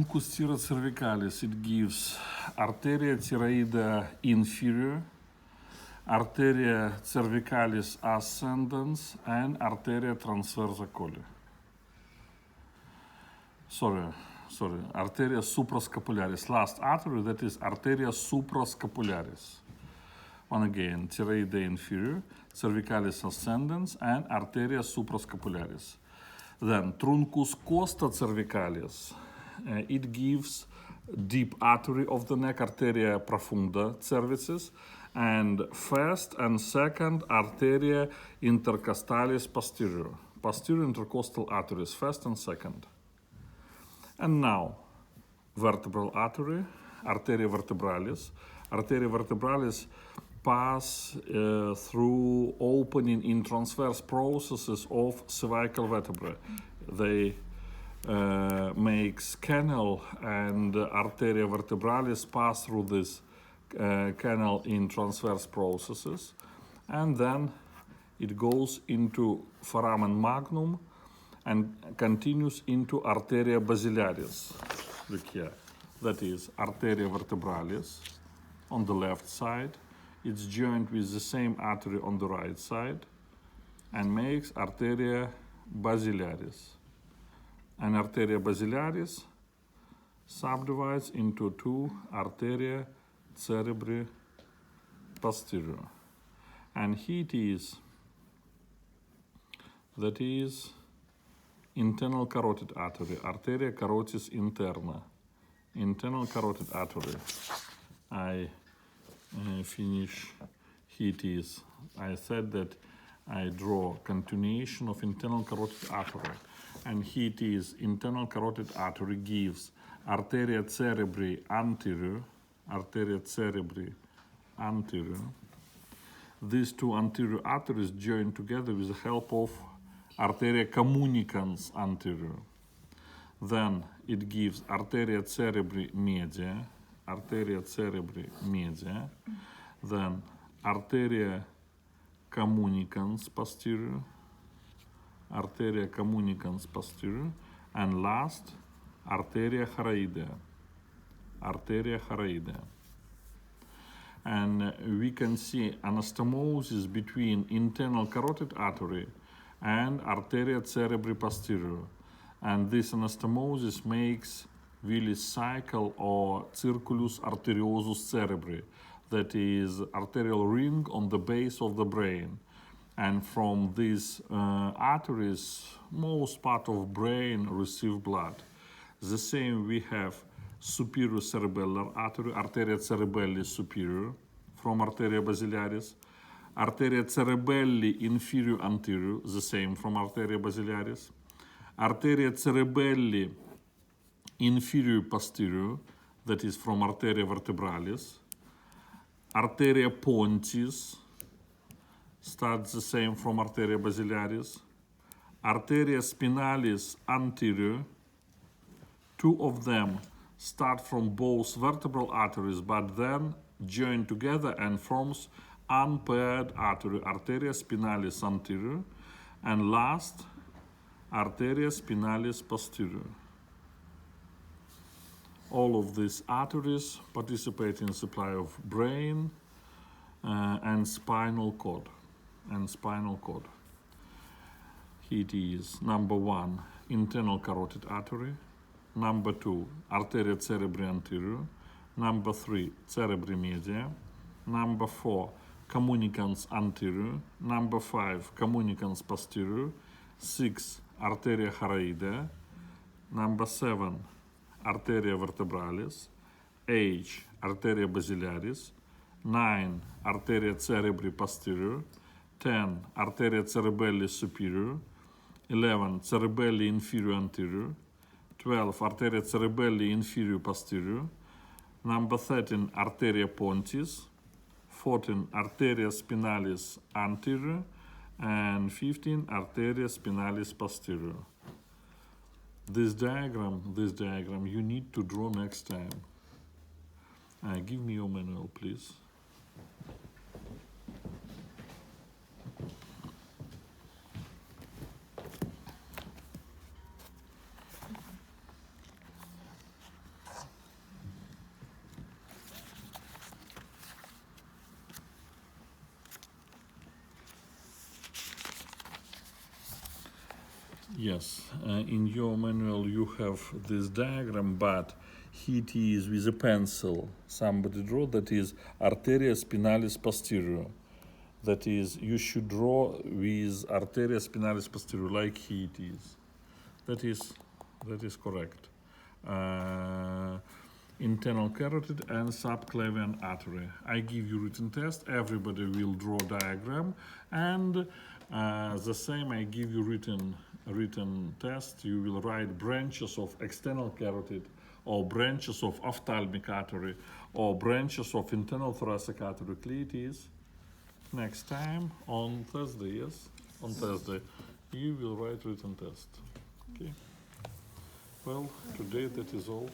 truncus cervicalis, it gives arteria thyroida inferior, arteria cervicalis ascendens, and arteria transversa colli. Arteria suprascapularis. Last artery, that is arteria suprascapularis. One again, thyroida inferior, cervicalis ascendens, and arteria suprascapularis. Then truncus costa cervicalis. It gives deep artery of the neck, arteria profunda cervicis, and first and second arteria intercostalis posterior. Posterior intercostal arteries, first and second. And now, vertebral artery, arteria vertebralis. Arteria vertebralis pass through opening in transverse processes of cervical vertebrae. They makes canal, and arteria vertebralis pass through this canal in transverse processes, and then it goes into foramen magnum and continues into arteria basilaris. Look here, that is arteria vertebralis on the left side. It's joined with the same artery on the right side and makes arteria basilaris. And arteria basilaris subdivides into two arteria cerebri posterior. And here it is, that is internal carotid artery, arteria carotis interna, internal carotid artery. I finish, here it is. I said that I draw continuation of internal carotid artery. And here it is, internal carotid artery gives arteria cerebri anterior, arteria cerebri anterior. These two anterior arteries join together with the help of arteria communicans anterior. Then it gives arteria cerebri media, arteria cerebri media, then arteria communicans posterior, arteria communicans posterior, and last, arteria choroidea, arteria choroidea. And we can see anastomosis between internal carotid artery and arteria cerebri posterior. And this anastomosis makes Willis cycle or circulus arteriosus cerebri, that is arterial ring on the base of the brain. And from these arteries, most part of brain receive blood. The same we have superior cerebellar artery, arteria cerebelli superior, from arteria basilaris, arteria cerebelli inferior anterior, the same from arteria basilaris, arteria cerebelli inferior posterior, that is from arteria vertebralis, arteria pontis, starts the same from arteria basilaris, arteria spinalis anterior. Two of them start from both vertebral arteries, but then join together and forms unpaired artery, arteria spinalis anterior, and last, arteria spinalis posterior. All of these arteries participate in supply of brain and spinal cord. Here it is, number 1, internal carotid artery, number 2, arteria cerebri anterior, number 3, cerebri media, number 4, communicans anterior, number 5, communicans posterior, 6, arteria choroidea, number 7, arteria vertebralis, 8, arteria basilaris, 9, arteria cerebri posterior, 10, arteria cerebelli superior, 11, cerebelli inferior anterior, 12, arteria cerebelli inferior posterior, number 13, arteria pontis, 14, arteria spinalis anterior, and 15, arteria spinalis posterior. This diagram you need to draw next time. Give me your manual, please. Yes, in your manual you have this diagram, but it is with a pencil. Somebody draw that is arteria spinalis posterior. That is, you should draw with arteria spinalis posterior like it is. That is correct. Internal carotid and subclavian artery. I give you written test. Everybody will draw diagram, and the same I give you written test. You will write branches of external carotid, or branches of ophthalmic artery, or branches of internal thoracic artery. Clear it is. Next time on Thursday, yes, on Thursday, you will write written test. Okay. Well, today that is all.